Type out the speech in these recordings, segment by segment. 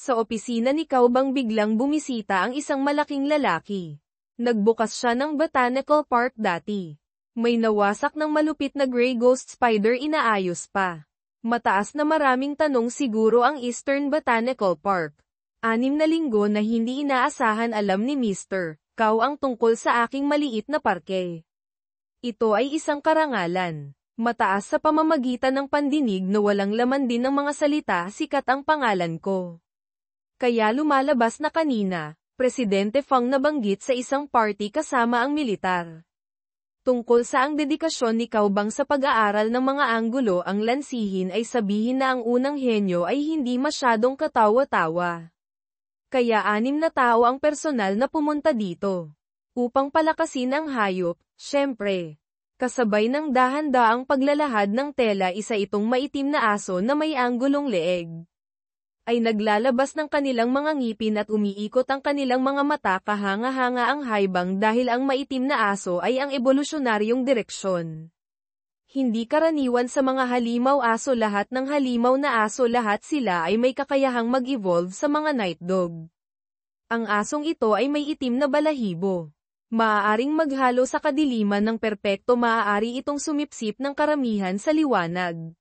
Sa opisina ni Kaubang biglang bumisita ang isang malaking lalaki. Nagbukas siya ng botanical park dati. May nawasak ng malupit na gray ghost spider inaayos pa. Mataas na maraming tanong siguro ang Eastern Botanical Park. 6 na linggo na hindi inaasahan alam ni Mr. Cow ang tungkol sa aking maliit na parke. Ito ay isang karangalan. Mataas sa pamamagitan ng pandinig na walang laman din ng mga salita sikat ang pangalan ko. Kaya lumalabas na kanina, Presidente Fang nabanggit sa isang party kasama ang militar. Tungkol sa ang dedikasyon ni Kaubang sa pag-aaral ng mga anggulo ang lansihin ay sabihin na ang unang henyo ay hindi masyadong katawa-tawa. Kaya 6 na tao ang personal na pumunta dito. Upang palakasin ang hayop, syempre. Kasabay ng dahan-daang paglalahad ng tela isa itong maitim na aso na may anggulong leeg. Ay naglalabas ng kanilang mga ngipin at umiikot ang kanilang mga mata kahanga-hanga ang haybang dahil ang maitim na aso ay ang evolusyonaryong direksyon. Hindi karaniwan sa mga halimaw aso lahat ng halimaw na aso lahat sila ay may kakayahang mag-evolve sa mga night dog. Ang asong ito ay may itim na balahibo. Maaaring maghalo sa kadiliman ng perpekto maaari itong sumipsip ng karamihan sa liwanag.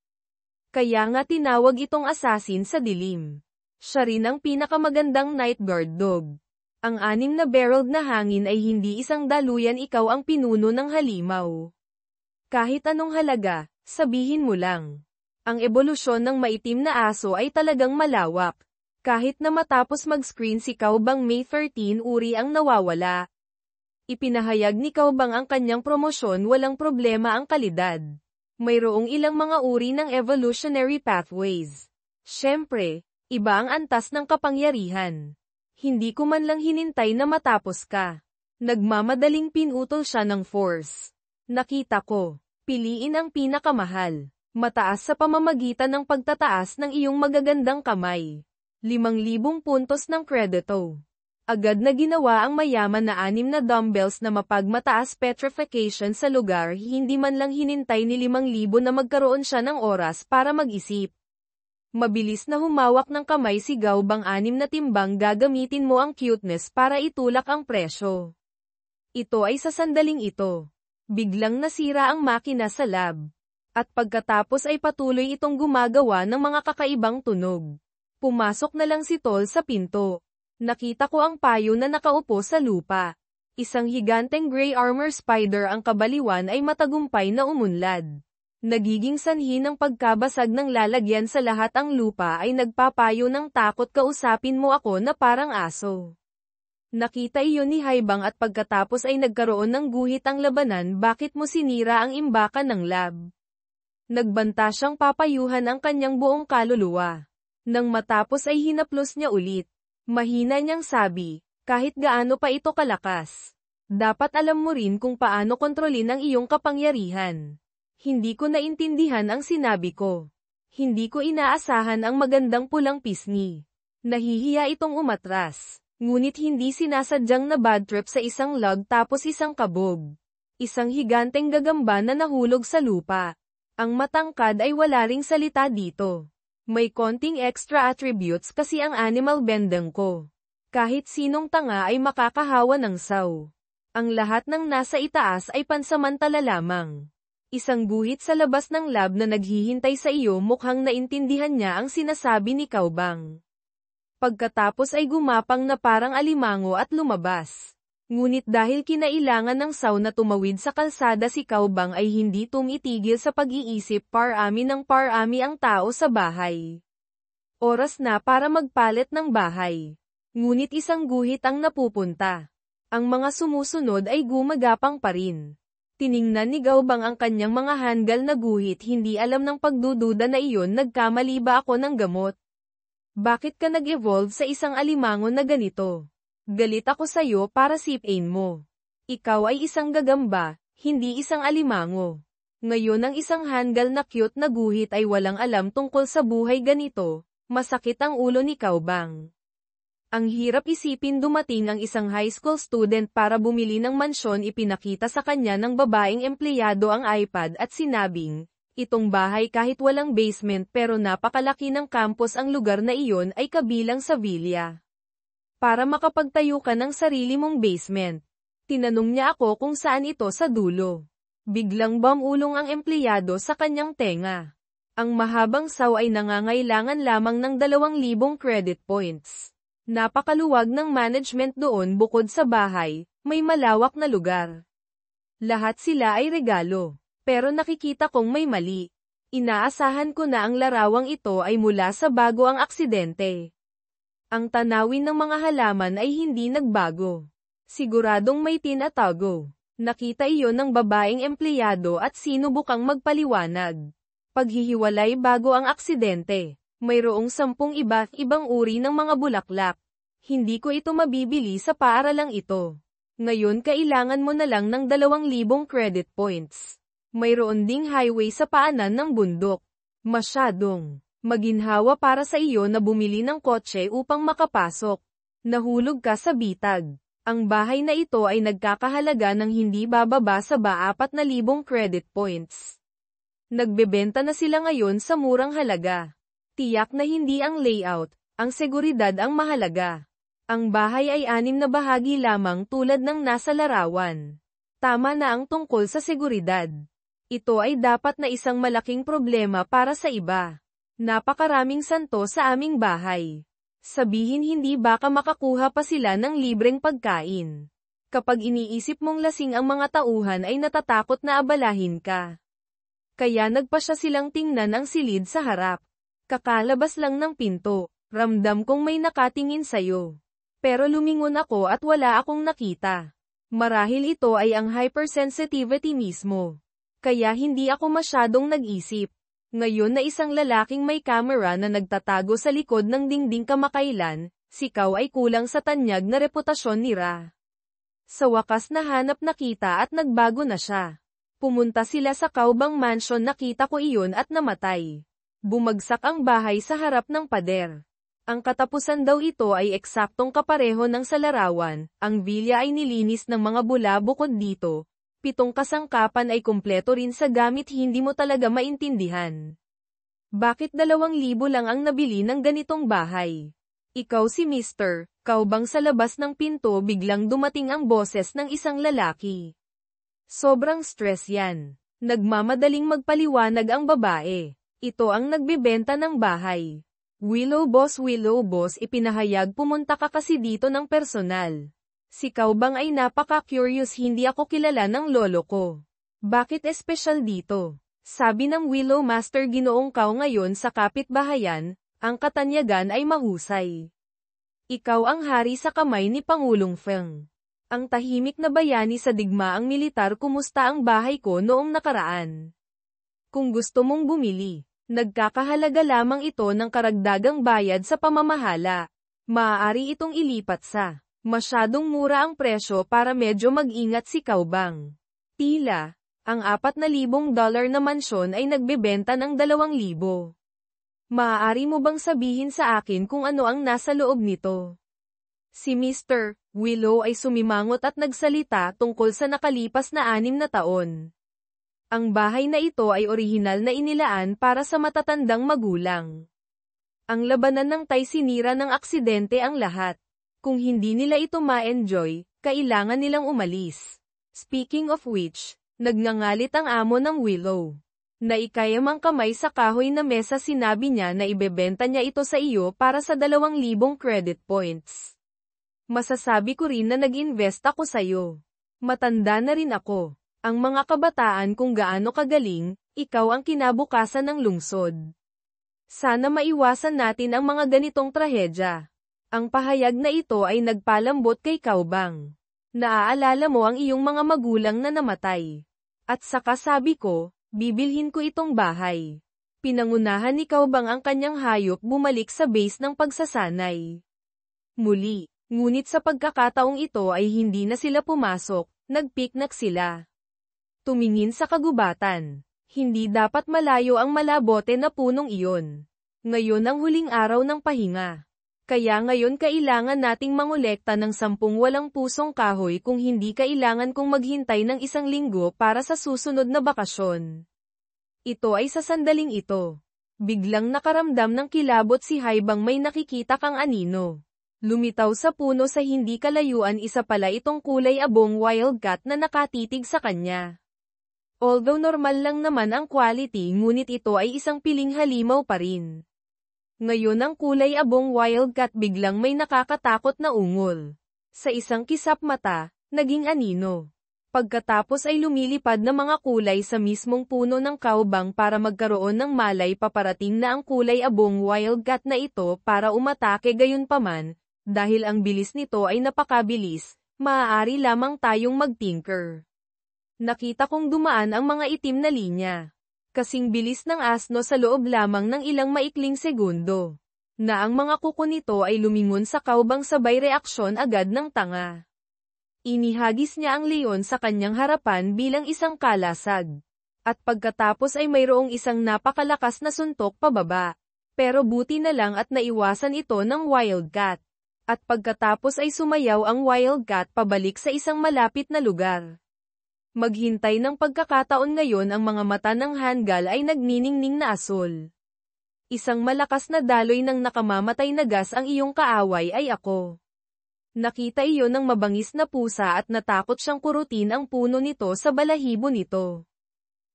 Kaya nga tinawag itong assassin sa dilim. Siya rin ang pinakamagandang night guard dog. Ang 6 na barreled na hangin ay hindi isang daluyan ikaw ang pinuno ng halimaw. Kahit anong halaga, sabihin mo lang. Ang ebolusyon ng maitim na aso ay talagang malawak. Kahit na matapos mag-screen si Kaubang May 13 uri ang nawawala. Ipinahayag ni Kaubang ang kanyang promosyon walang problema ang kalidad. Mayroong ilang mga uri ng evolutionary pathways. Siyempre, iba ang antas ng kapangyarihan. Hindi ko man lang hinintay na matapos ka. Nagmamadaling pinutol siya ng force. Nakita ko, piliin ang pinakamahal. Mataas sa pamamagitan ng pagtataas ng iyong magagandang kamay. 5,000 puntos ng kredito. Agad na ginawa ang mayaman na 6 na dumbbells na mapagmataas petrification sa lugar hindi man lang hinintay ni 5,000 na magkaroon siya ng oras para mag-isip. Mabilis na humawak ng kamay si Gaubang 6 na timbang gagamitin mo ang cuteness para itulak ang presyo. Ito ay sa sandaling ito. Biglang nasira ang makina sa lab. At pagkatapos ay patuloy itong gumagawa ng mga kakaibang tunog. Pumasok na lang si Tol sa pinto. Nakita ko ang payo na nakaupo sa lupa. Isang higanteng gray armor spider ang kabaliwan ay matagumpay na umunlad. Nagiging sanhi ng pagkabasag ng lalagyan sa lahat ang lupa ay nagpapayo ng takot kausapin mo ako na parang aso. Nakita iyon ni Haibang at pagkatapos ay nagkaroon ng guhit ang labanan bakit mo sinira ang imbakan ng lab. Nagbanta siyang papayuhan ang kanyang buong kaluluwa. Nang matapos ay hinaplos niya ulit. Mahina niyang sabi, kahit gaano pa ito kalakas. Dapat alam mo rin kung paano kontrolin ang iyong kapangyarihan. Hindi ko naintindihan ang sinabi ko. Hindi ko inaasahan ang magandang pulang pisngi. Nahihiya itong umatras. Ngunit hindi sinasadyang na bad trip sa isang log tapos isang kabog. Isang higanteng gagamba na nahulog sa lupa. Ang matangkad ay wala ring salita dito. May konting extra attributes kasi ang animal bendang ko. Kahit sinong tanga ay makakahawa ng saw. Ang lahat ng nasa itaas ay pansamantala lamang. Isang guhit sa labas ng lab na naghihintay sa iyo mukhang naintindihan niya ang sinasabi ni Kaubang. Pagkatapos ay gumapang na parang alimango at lumabas. Ngunit dahil kinailangan ng saw na tumawid sa kalsada si Kaubang ay hindi tumitigil sa pag-iisip parami ng parami ang tao sa bahay. Oras na para magpalit ng bahay. Ngunit isang guhit ang napupunta. Ang mga sumusunod ay gumagapang pa rin. Tiningnan ni Gaubang ang kanyang mga handgal na guhit hindi alam ng pagdududa na iyon nagkamali ba ako ng gamot. Bakit ka nag-evolve sa isang alimango na ganito? Galit ako sa'yo para sipin mo. Ikaw ay isang gagamba, hindi isang alimango. Ngayon ang isang handgal na cute na guhit ay walang alam tungkol sa buhay ganito, masakit ang ulo ni Kaubang. Ang hirap isipin dumating ang isang high school student para bumili ng mansyon ipinakita sa kanya ng babaeng empleyado ang iPad at sinabing, Itong bahay kahit walang basement pero napakalaki ng campus ang lugar na iyon ay kabilang sa villa. Para makapagtayo ka ng sarili mong basement. Tinanong niya ako kung saan ito sa dulo. Biglang bumulong ang empleyado sa kanyang tenga. Ang mahabang saw ay nangangailangan lamang ng 2,000 credit points. Napakaluwag ng management doon bukod sa bahay, may malawak na lugar. Lahat sila ay regalo. Pero nakikita kong may mali. Inaasahan ko na ang larawang ito ay mula sa bago ang aksidente. Ang tanawin ng mga halaman ay hindi nagbago. Siguradong may tinatago. Nakita iyon ng babaeng empleyado at sinubukang magpaliwanag. Paghihiwalay bago ang aksidente. Mayroong 10 iba't ibang uri ng mga bulaklak. Hindi ko ito mabibili sa paaralang ito. Ngayon kailangan mo na lang ng 2,000 credit points. Mayroon ding highway sa paanan ng bundok. Masyadong maginhawa para sa iyo na bumili ng kotse upang makapasok. Nahulog ka sa bitag. Ang bahay na ito ay nagkakahalaga ng hindi bababa sa 4,000 credit points. Nagbebenta na sila ngayon sa murang halaga. Tiyak na hindi ang layout, ang seguridad ang mahalaga. Ang bahay ay 6 na bahagi lamang tulad ng nasa larawan. Tama na ang tungkol sa seguridad. Ito ay dapat na isang malaking problema para sa iba. Napakaraming santo sa aming bahay. Sabihin hindi baka makakuha pa sila ng libreng pagkain. Kapag iniisip mong lasing ang mga tauhan ay natatakot na abalahin ka. Kaya nagpa siya silang tingnan ang silid sa harap. Kakalabas lang ng pinto, ramdam kong may nakatingin sayo. Pero lumingon ako at wala akong nakita. Marahil ito ay ang hypersensitivity mismo. Kaya hindi ako masyadong nag-isip. Ngayon na isang lalaking may camera na nagtatago sa likod ng dingding kamakailan, sikaw ay kulang sa tanyag na reputasyon ni Ra. Sa wakas nahanap na kita at nagbago na siya. Pumunta sila sa Kaubang Mansion, nakita ko iyon at namatay. Bumagsak ang bahay sa harap ng pader. Ang katapusan daw ito ay eksaktong kapareho ng sa larawan, ang villa ay nilinis ng mga bula bukod dito. 7 kasangkapan ay kumpleto rin sa gamit, hindi mo talaga maintindihan. Bakit 2,000 lang ang nabili ng ganitong bahay? Ikaw si Mr. Kaubang. Sa labas ng pinto biglang dumating ang boses ng isang lalaki. Sobrang stress yan. Nagmamadaling magpaliwanag ang babae. Ito ang nagbebenta ng bahay. Willow boss, ipinahayag, pumunta ka kasi dito ng personal. Si Kaubang ay napaka-curious, hindi ako kilala ng lolo ko. Bakit espesyal dito? Sabi ng Willow Master, ginoong Kao ngayon sa kapitbahayan, ang katanyagan ay mahusay. Ikaw ang hari sa kamay ni Pangulong Feng. Ang tahimik na bayani sa digmaang militar, kumusta ang bahay ko noong nakaraan? Kung gusto mong bumili, nagkakahalaga lamang ito ng karagdagang bayad sa pamamahala. Maaari itong ilipat sa masyadong mura ang presyo para medyo mag-ingat si Kaubang. Tila, ang $4,000 na mansyon ay nagbebenta ng 2,000. Maaari mo bang sabihin sa akin kung ano ang nasa loob nito? Si Mr. Willow ay sumimangot at nagsalita tungkol sa nakalipas na 6 na taon. Ang bahay na ito ay orihinal na inilaan para sa matatandang magulang. Ang labanan ng Tay, sinira ng aksidente ang lahat. Kung hindi nila ito ma-enjoy, kailangan nilang umalis. Speaking of which, nagngangalit ang amo ng Willow. Naikayam ang kamay sa kahoy na mesa, sinabi niya na ibebenta niya ito sa iyo para sa 2,000 credit points. Masasabi ko rin na nag-invest ako sa iyo. Matanda na rin ako. Ang mga kabataan kung gaano kagaling, ikaw ang kinabukasan ng lungsod. Sana maiwasan natin ang mga ganitong trahedya. Ang pahayag na ito ay nagpalambot kay Kaubang. Naaalala mo ang iyong mga magulang na namatay. At saka sabi ko, bibilhin ko itong bahay. Pinangunahan ni Kaubang ang kanyang hayop bumalik sa base ng pagsasanay. Muli, ngunit sa pagkakataong ito ay hindi na sila pumasok, nagpiknak sila. Tumingin sa kagubatan. Hindi dapat malayo ang malabote na punong iyon. Ngayon ang huling araw ng pahinga. Kaya ngayon kailangan nating mangolekta ng 10 walang pusong kahoy, kung hindi kailangan kong maghintay ng 1 linggo para sa susunod na bakasyon. Ito ay sa sandaling ito. Biglang nakaramdam ng kilabot si Haibang may nakikita kang anino. Lumitaw sa puno sa hindi kalayuan, isa pala itong kulay abong wildcat na nakatitig sa kanya. Although normal lang naman ang quality, ngunit ito ay isang piling halimaw pa rin. Ngayon ang kulay abong wildcat biglang may nakakatakot na ungol. Sa isang kisap mata, naging anino. Pagkatapos ay lumilipad na mga kulay sa mismong puno ng kaubang para magkaroon ng malay paparating na ang kulay abong wildcat na ito para umatake, gayunpaman, dahil ang bilis nito ay napakabilis, maaari lamang tayong mag-tinker. Nakita kong dumaan ang mga itim na linya. Kasing bilis ng asno sa loob lamang ng ilang maikling segundo. Na ang mga kuko nito ay lumingon sa kaubang sabay reaksyon agad ng tanga. Inihagis niya ang leon sa kanyang harapan bilang isang kalasag. At pagkatapos ay mayroong isang napakalakas na suntok pababa. Pero buti na lang at naiwasan ito ng wildcat. At pagkatapos ay sumayaw ang wildcat pabalik sa isang malapit na lugar. Maghintay ng pagkakataon ngayon, ang mga mata ng Hangal ay nagniningning na asul. Isang malakas na daloy ng nakamamatay na gas ang iyong kaaway ay ako. Nakita iyon ng mabangis na pusa at natakot siyang kurutin ang puno nito sa balahibo nito.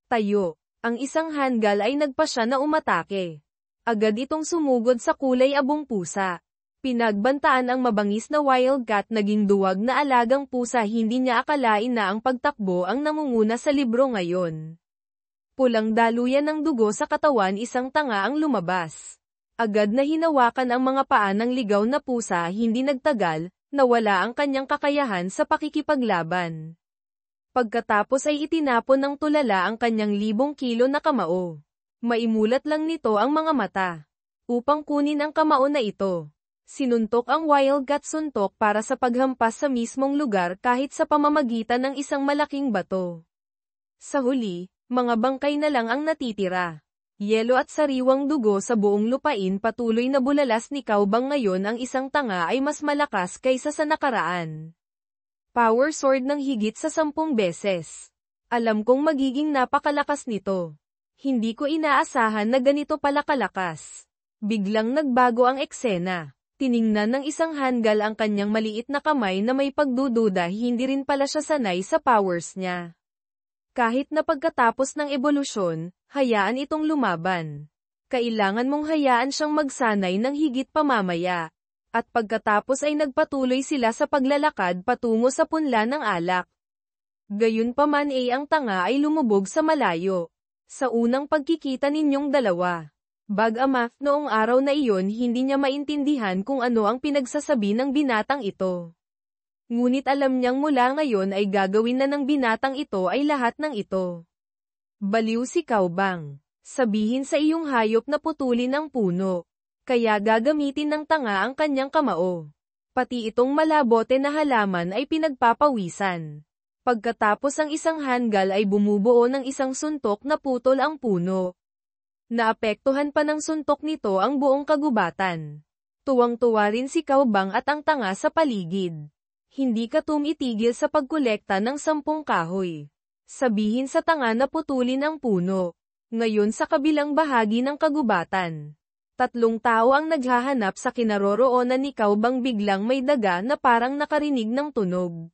Tayo. Ang isang Hangal ay nagpasya na umatake. Agad itong sumugod sa kulay abong pusa. Pinagbantaan ang mabangis na wildcat, naging duwag na alagang pusa. Hindi niya akalain na ang pagtakbo ang namunguna sa libro ngayon. Pulang daluyan ng dugo sa katawan, isang tanga ang lumabas. Agad na hinawakan ang mga paa ng ligaw na pusa. Hindi nagtagal, nawala ang kanyang kakayahan sa pakikipaglaban. Pagkatapos ay itinapon ng tulala ang kanyang 1,000 kilo na kamao. Maimulat lang nito ang mga mata. Upang kunin ang kamao na ito, sinuntok ang wildcat suntok para sa paghampas sa mismong lugar kahit sa pamamagitan ng isang malaking bato. Sa huli, mga bangkay na lang ang natitira. Yelo at sariwang dugo sa buong lupain. Patuloy na bulalas ni Kaubang ngayon. Ang isang tanga ay mas malakas kaysa sa nakaraan. Power sword ng higit sa 10 beses. Alam kong magiging napakalakas nito. Hindi ko inaasahan na ganito pala kalakas. Biglang nagbago ang eksena. Tiningnan ng isang Hangal ang kanyang maliit na kamay na may pagdududa. Hindi rin pala siya sanay sa powers niya. Kahit na pagkatapos ng ebolusyon, hayaan itong lumaban. Kailangan mong hayaan siyang magsanay ng higit pa mamaya. At pagkatapos ay nagpatuloy sila sa paglalakad patungo sa punla ng alak. Gayunpaman ay ang tanga ay lumubog sa malayo. Sa unang pagkikita ninyong dalawa. Bagamat noong araw na iyon hindi niya maintindihan kung ano ang pinagsasabi ng binatang ito. Ngunit alam niyang mula ngayon ay gagawin na ng binatang ito ay lahat ng ito. Baliw si Kaubang. Sabihin sa iyong hayop na putulin ang puno. Kaya gagamitin ng tanga ang kanyang kamao. Pati itong malabote na halaman ay pinagpapawisan. Pagkatapos ang isang Hangal ay bumubuo ng isang suntok na putol ang puno. Naapektuhan pa ng suntok nito ang buong kagubatan. Tuwang-tuwa rin si Kaubang at ang tanga sa paligid. Hindi ka tumitigil sa pagkolekta ng 10 kahoy. Sabihin sa tanga na putulin ang puno. Ngayon sa kabilang bahagi ng kagubatan. 3 tao ang naghahanap sa kinaroroonan ni Kaubang. Biglang may daga na parang nakarinig ng tunog.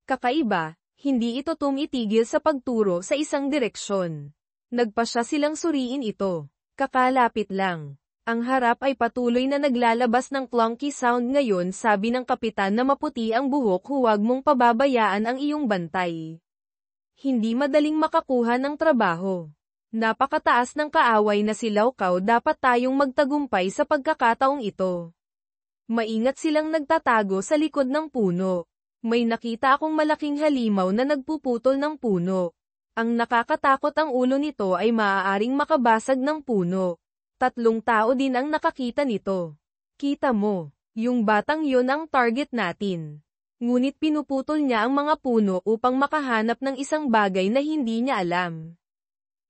Kakaiba, hindi ito tumitigil sa pagturo sa isang direksyon. Nagpasya silang suriin ito. Kakalapit lang. Ang harap ay patuloy na naglalabas ng clunky sound. Ngayon sabi ng kapitan na maputi ang buhok, huwag mong pababayaan ang iyong bantay. Hindi madaling makakuha ng trabaho. Napakataas ng kaaway na si Laukaw, dapat tayong magtagumpay sa pagkakataong ito. Maingat silang nagtatago sa likod ng puno. May nakita akong malaking halimaw na nagpuputol ng puno. Ang nakakatakot, ang ulo nito ay maaaring makabasag ng puno. 3 tao din ang nakakita nito. Kita mo, yung batang yon ang target natin. Ngunit pinuputol niya ang mga puno upang makahanap ng isang bagay na hindi niya alam.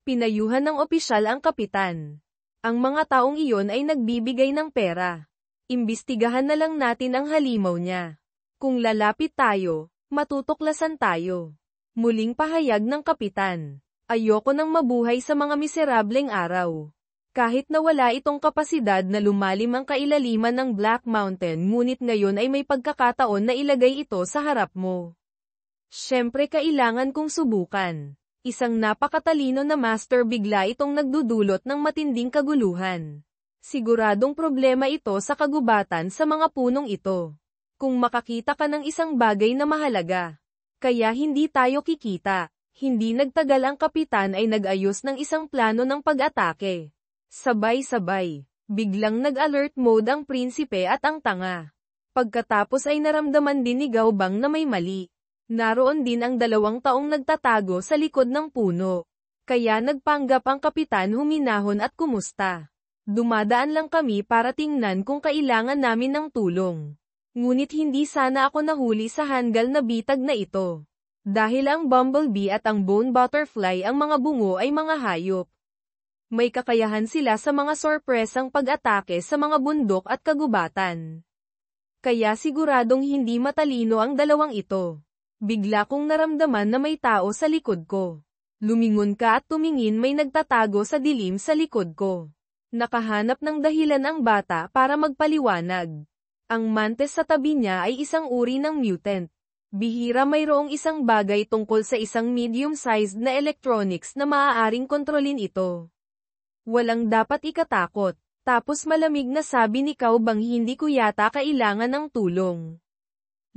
Pinayuhan ng opisyal ang kapitan. Ang mga taong iyon ay nagbibigay ng pera. Imbestigahan na lang natin ang halimaw niya. Kung lalapit tayo, matutuklasan tayo. Muling pahayag ng kapitan. Ayoko nang mabuhay sa mga miserableng araw. Kahit na wala itong kapasidad na lumalim ang kailaliman ng Black Mountain, ngunit ngayon ay may pagkakataon na ilagay ito sa harap mo. Siyempre kailangan kong subukan. Isang napakatalino na master, bigla itong nagdudulot ng matinding kaguluhan. Siguradong problema ito sa kagubatan sa mga punong ito. Kung makakita ka ng isang bagay na mahalaga, kaya hindi tayo kikita. Hindi nagtagal, ang kapitan ay nag-ayos ng isang plano ng pag-atake. Sabay-sabay, biglang nag-alert mode ang prinsipe at ang tanga. Pagkatapos ay naramdaman din ni Gaobang na may mali. Naroon din ang 2 taong nagtatago sa likod ng puno. Kaya nagpanggap ang kapitan, huminahon at kumusta. Dumadaan lang kami para tingnan kung kailangan namin ng tulong. Ngunit hindi sana ako nahuli sa hanggal na bitag na ito. Dahil ang bumblebee at ang bone butterfly, ang mga bungo, ay mga hayop. May kakayahan sila sa mga sorpresang pag-atake sa mga bundok at kagubatan. Kaya siguradong hindi matalino ang 2 ito. Bigla kong naramdaman na may tao sa likod ko. Lumingon ka at tumingin, may nagtatago sa dilim sa likod ko. Nakahanap ng dahilan ang bata para magpaliwanag. Ang mantis sa tabi niya ay isang uri ng mutant. Bihira mayroong isang bagay tungkol sa isang medium-sized na electronics na maaaring kontrolin ito. Walang dapat ikatakot. Tapos malamig na sabi ni Gaobang, hindi ko yata kailangan ng tulong.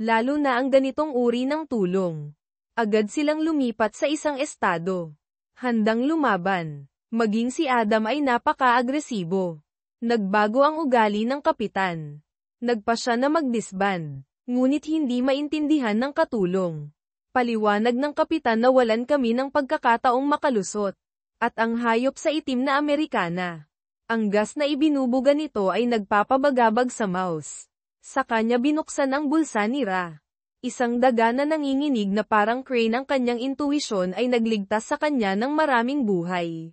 Lalo na ang ganitong uri ng tulong. Agad silang lumipat sa isang estado. Handang lumaban. Maging si Adam ay napaka-agresibo. Nagbago ang ugali ng kapitan. Nagpa siya na mag-disband. Ngunit hindi maintindihan ng katulong. Paliwanag ng kapitan na walan kami ng pagkakataong makalusot. At ang hayop sa itim na Amerikana. Ang gas na ibinubuga nito ay nagpapabagabag sa mouse. Sa kanya binuksan ang bulsa ni Ra. Isang daga na nanginginig na parang crane, ang kanyang intuisyon ay nagligtas sa kanya ng maraming buhay.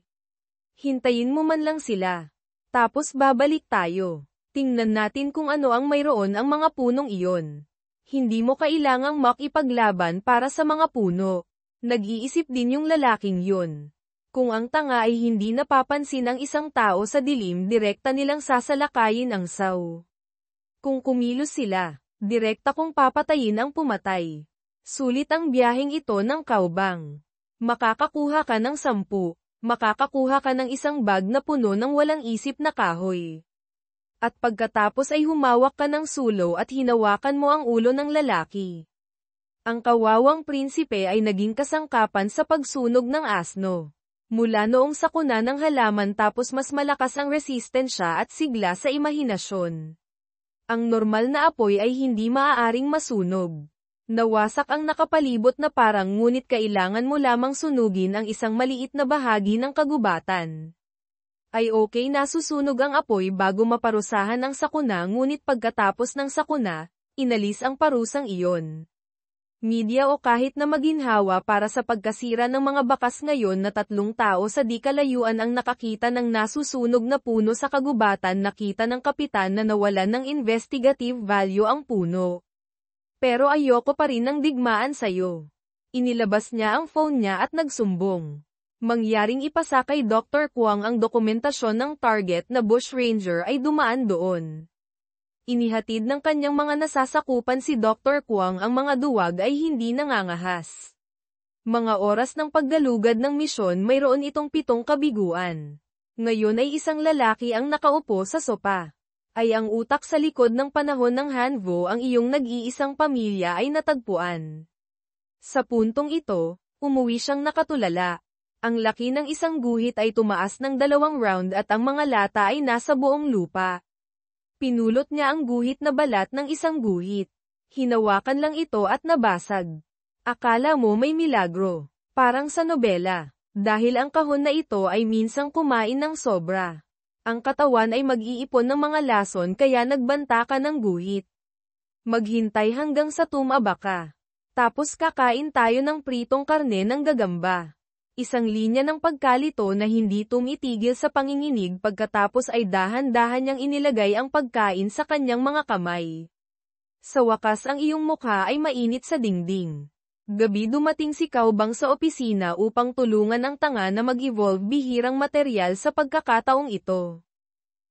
Hintayin mo man lang sila. Tapos babalik tayo. Tingnan natin kung ano ang mayroon ang mga punong iyon. Hindi mo kailangang makipaglaban para sa mga puno. Nag-iisip din yung lalaking yun. Kung ang tanga ay hindi napapansin ang isang tao sa dilim, direkta nilang sasalakayin ang saw. Kung kumilos sila, direkta kong papatayin ang pumatay. Sulit ang biyaheng ito ng Gaobang. Makakakuha ka ng 10, makakakuha ka ng isang bag na puno ng walang isip na kahoy. At pagkatapos ay humawak ka ng sulo at hinawakan mo ang ulo ng lalaki. Ang kawawang prinsipe ay naging kasangkapan sa pagsunog ng asno. Mula noong sakuna ng halaman, tapos mas malakas ang resistensya at sigla sa imahinasyon. Ang normal na apoy ay hindi maaaring masunog. Nawasak ang nakapalibot na parang, ngunit kailangan mo lamang sunugin ang isang maliit na bahagi ng kagubatan. Ay okay, nasusunog ang apoy bago maparusahan ang sakuna, ngunit pagkatapos ng sakuna, inalis ang parusang iyon. Media o kahit na maginhawa para sa pagkasira ng mga bakas. Ngayon na 3 tao sa di kalayuan ang nakakita ng nasusunog na puno sa kagubatan. Nakita ng kapitan na nawalan ng investigative value ang puno. Pero ayoko pa rin ng digmaan sayo. Inilabas niya ang phone niya at nagsumbong. Mangyaring ipasa kay Dr. Kwang ang dokumentasyon ng target na Bush Ranger ay dumaan doon. Inihatid ng kanyang mga nasasakupan si Dr. Kwang ang mga duwag ay hindi nangangahas. Mga oras ng paggalugad ng misyon, mayroon itong 7 kabiguan. Ngayon ay isang lalaki ang nakaupo sa sopa. Ay ang utak sa likod ng panahon ng Hanvo, ang iyong nag-iisang pamilya ay natagpuan. Sa puntong ito, umuwi siyang nakatulala. Ang laki ng isang guhit ay tumaas ng 2 round at ang mga lata ay nasa buong lupa. Pinulot niya ang guhit na balat ng isang guhit. Hinawakan lang ito at nabasag. Akala mo may milagro. Parang sa nobela. Dahil ang kahon na ito ay minsang kumain ng sobra. Ang katawan ay mag-iipon ng mga lason, kaya nagbanta ka ng guhit. Maghintay hanggang sa tumaba ka. Tapos kakain tayo ng pritong karne ng gagamba. Isang linya ng pagkalito na hindi tumitigil sa panginginig. Pagkatapos ay dahan-dahan niyang inilagay ang pagkain sa kanyang mga kamay. Sa wakas ang iyong mukha ay mainit sa dingding. Gabi dumating si Kaubang sa opisina upang tulungan ang tanga na mag-evolve bihirang materyal sa pagkakataong ito.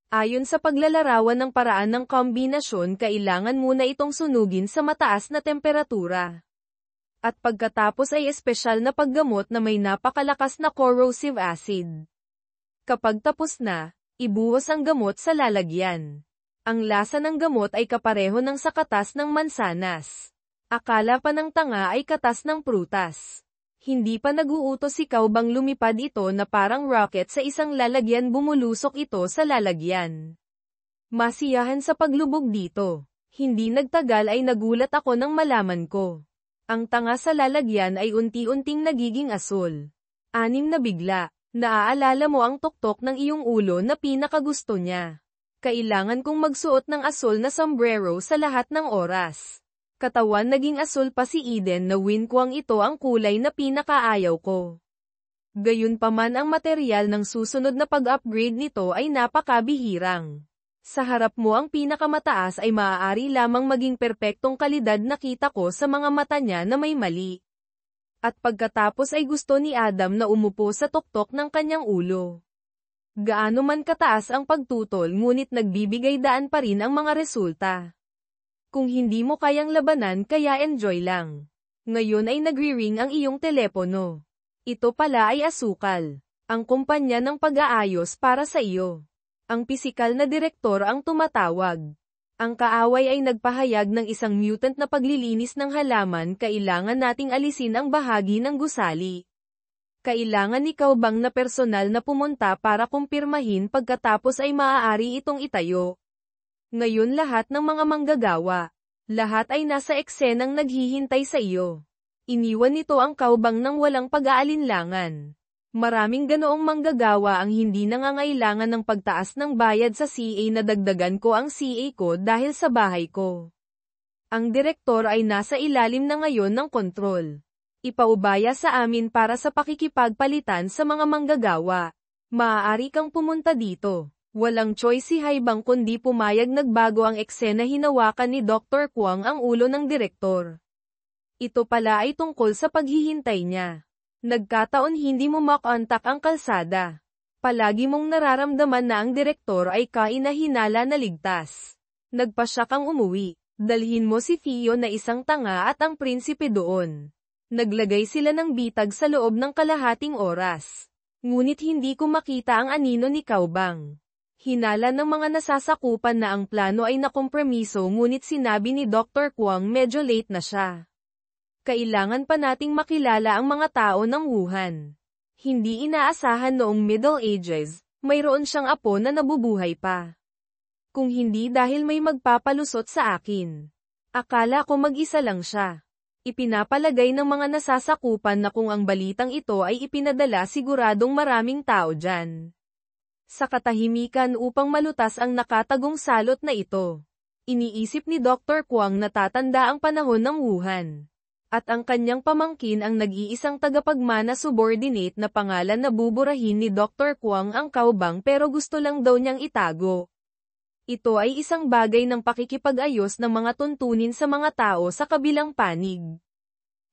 Ayon sa paglalarawan ng paraan ng kombinasyon, kailangan muna itong sunugin sa mataas na temperatura. At pagkatapos ay espesyal na paggamot na may napakalakas na corrosive acid. Kapag tapos na, ibuhos ang gamot sa lalagyan. Ang lasa ng gamot ay kapareho ng sa katas ng mansanas. Akala pa ng tanga ay katas ng prutas. Hindi pa nag-uutos si Kaubang lumipad ito na parang rocket sa isang lalagyan, bumulusok ito sa lalagyan. Masiyahan sa paglubog dito. Hindi nagtagal ay nagulat ako nang malaman ko. Ang tanga sa lalagyan ay unti-unting nagiging asul. Anim na bigla. Naaalala mo ang tuktok ng iyong ulo na pinakagusto niya. Kailangan kong magsuot ng asul na sombrero sa lahat ng oras. Katawan naging asul pa si Eden na winkwang ito ang kulay na pinakaayaw ko. Gayunpaman ang material ng susunod na pag-upgrade nito ay napakabihirang. Sa harap mo ang pinakamataas ay maaari lamang maging perpektong kalidad, nakita ko sa mga mata niya na may mali. At pagkatapos ay gusto ni Adam na umupo sa tuktok ng kanyang ulo. Gaano man kataas ang pagtutol, ngunit nagbibigay daan pa rin ang mga resulta. Kung hindi mo kayang labanan, kaya enjoy lang. Ngayon ay nagri-ring ang iyong telepono. Ito pala ay asukal. Ang kumpanya ng pag-aayos para sa iyo. Ang pisikal na direktor ang tumatawag. Ang kaaway ay nagpahayag ng isang mutant na paglilinis ng halaman. Kailangan nating alisin ang bahagi ng gusali. Kailangan ikaw bang na personal na pumunta para kumpirmahin, pagkatapos ay maaari itong itayo. Ngayon lahat ng mga manggagawa, lahat ay nasa eksenang naghihintay sa iyo. Iniwan nito ang Kaubang ng walang pag-aalinlangan. Maraming ganoong manggagawa ang hindi nangangailangan ng pagtaas ng bayad sa CA na dagdagan ko ang CA ko dahil sa bahay ko. Ang direktor ay nasa ilalim na ngayon ng kontrol. Ipaubaya sa amin para sa pakikipagpalitan sa mga manggagawa. Maaari kang pumunta dito. Walang choice si Haibang kundi pumayag. Nagbago ang eksena, hinawakan ni Dr. Kwang ang ulo ng direktor. Ito pala ay tungkol sa paghihintay niya. Nagkataon hindi mo makontak ang kalsada. Palagi mong nararamdaman na ang direktor ay kahinahinala na ligtas. Nagpasya kang umuwi. Dalhin mo si Theo na isang tanga at ang prinsipe doon. Naglagay sila ng bitag sa loob ng kalahating oras. Ngunit hindi ko makita ang anino ni Kaubang. Hinala ng mga nasasakupan na ang plano ay nakompromiso, ngunit sinabi ni Dr. Kwang medyo late na siya. Kailangan pa nating makilala ang mga tao ng Wuhan. Hindi inaasahan noong Middle Ages, mayroon siyang apo na nabubuhay pa. Kung hindi dahil may magpapalusot sa akin. Akala ko mag-isa lang siya. Ipinapalagay ng mga nasasakupan na kung ang balitang ito ay ipinadala, siguradong maraming tao dyan. Sa katahimikan upang malutas ang nakatagong salot na ito. Iniisip ni Dr. Kwang na tatanda ang panahon ng Wuhan. At ang kanyang pamangkin ang nag-iisang tagapagmana subordinate na pangalan na buburahin ni Dr. Kwang ang Kaubang, pero gusto lang daw niyang itago. Ito ay isang bagay ng pakikipag-ayos ng mga tuntunin sa mga tao sa kabilang panig.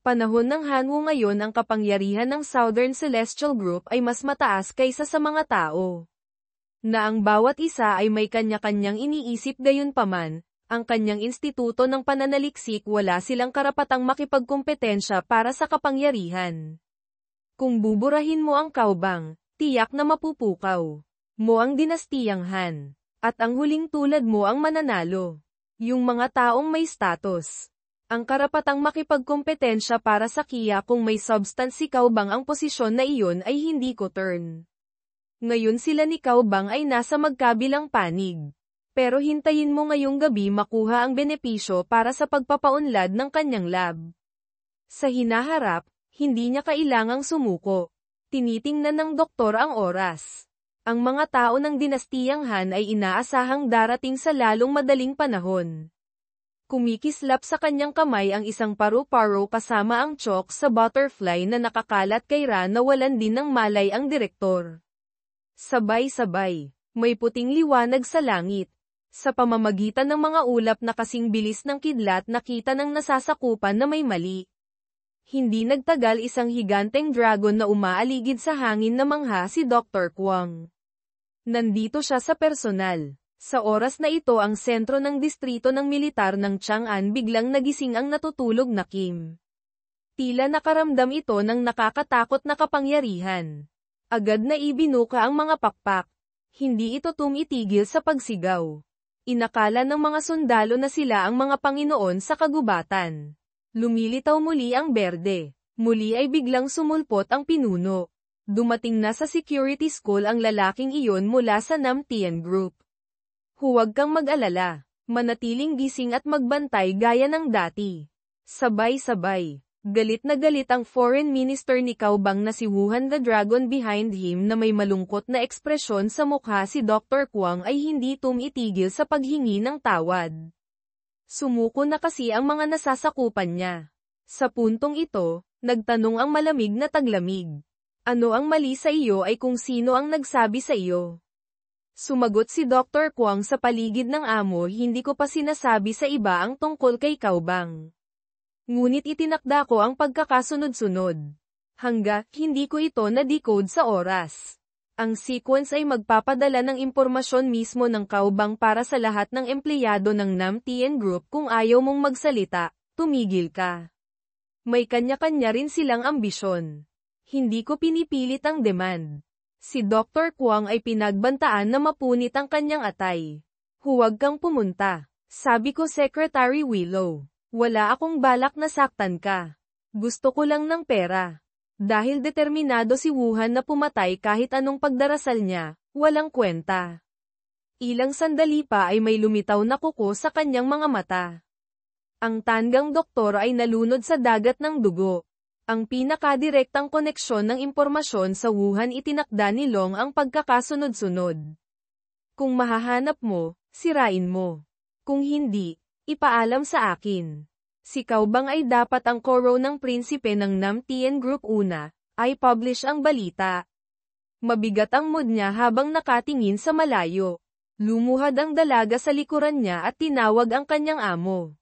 Panahon ng Hanwu ngayon, ang kapangyarihan ng Southern Celestial Group ay mas mataas kaysa sa mga tao. Na ang bawat isa ay may kanya-kanyang iniisip, gayunpaman, ang kanyang instituto ng pananaliksik, wala silang karapatang makipagkompetensya para sa kapangyarihan. Kung buburahin mo ang Kaubang, tiyak na mapupukaw mo ang dinastiyang Han. At ang huling tulad mo ang mananalo. Yung mga taong may status. Ang karapatang makipagkompetensya para sa Kia, kung may substance si Kaubang, ang posisyon na iyon ay hindi ko turn. Ngayon sila ni Kaubang ay nasa magkabilang panig. Pero hintayin mo ngayong gabi makuha ang benepisyo para sa pagpapaunlad ng kanyang lab. Sa hinaharap, hindi niya kailangang sumuko. Tinitingnan ng doktor ang oras. Ang mga tao ng dinastiyang Han ay inaasahang darating sa lalong madaling panahon. Kumikislap sa kanyang kamay ang isang paru-paro kasama ang chalk sa butterfly na nakakalat kay Ra, nawalan din ng malay ang direktor. Sabay-sabay, may puting liwanag sa langit. Sa pamamagitan ng mga ulap na kasing bilis ng kidlat, nakita ng nasasakupan na may mali. Hindi nagtagal isang higanteng dragon na umaaligid sa hangin na mangha si Dr. Kwang. Nandito siya sa personal. Sa oras na ito ang sentro ng distrito ng militar ng Chang'an biglang nagising ang natutulog na Kim. Tila nakaramdam ito ng nakakatakot na kapangyarihan. Agad na ibinuka ang mga pakpak. Hindi ito tumitigil sa pagsigaw. Inakala ng mga sundalo na sila ang mga Panginoon sa kagubatan. Lumilitaw muli ang berde. Muli ay biglang sumulpot ang pinuno. Dumating na sa security school ang lalaking iyon mula sa Namtian Group. Huwag kang mag-alala. Manatiling gising at magbantay gaya ng dati. Sabay-sabay. Galit na galit ang foreign minister ni Caobang na si Wuhan the Dragon behind him na may malungkot na ekspresyon sa mukha. Si Dr. Kwang ay hindi tumitigil sa paghingi ng tawad. Sumuko na kasi ang mga nasasakupan niya. Sa puntong ito, nagtanong ang malamig na taglamig. Ano ang mali sa iyo ay kung sino ang nagsabi sa iyo. Sumagot si Dr. Kwang sa paligid ng amo, hindi ko pa sinasabi sa iba ang tungkol kay Caobang. Ngunit itinakda ko ang pagkakasunod-sunod. Hangga, hindi ko ito na-decode sa oras. Ang sequence ay magpapadala ng impormasyon mismo ng Caobang para sa lahat ng empleyado ng Namtian Group. Kung ayaw mong magsalita, tumigil ka. May kanya-kanya rin silang ambisyon. Hindi ko pinipilit ang demand. Si Dr. Kwang ay pinagbantaan na mapunit ang kanyang atay. Huwag kang pumunta. Sabi ko Secretary Willow. Wala akong balak na saktan ka. Gusto ko lang ng pera. Dahil determinado si Wuhan na pumatay kahit anong pagdarasal niya, walang kwenta. Ilang sandali pa ay may lumitaw na kuko sa kanyang mga mata. Ang tanggang doktor ay nalunod sa dagat ng dugo. Ang pinakadirektang koneksyon ng impormasyon sa Wuhan itinakda ni Long ang pagkakasunod-sunod. Kung mahahanap mo, sirain mo. Kung hindi, ipaalam sa akin. Si Caobang ay dapat ang koro ng prinsipe ng Namtian Group. Una, ay publish ang balita. Mabigat ang mood niya habang nakatingin sa malayo. Lumuhad ang dalaga sa likuran niya at tinawag ang kanyang amo.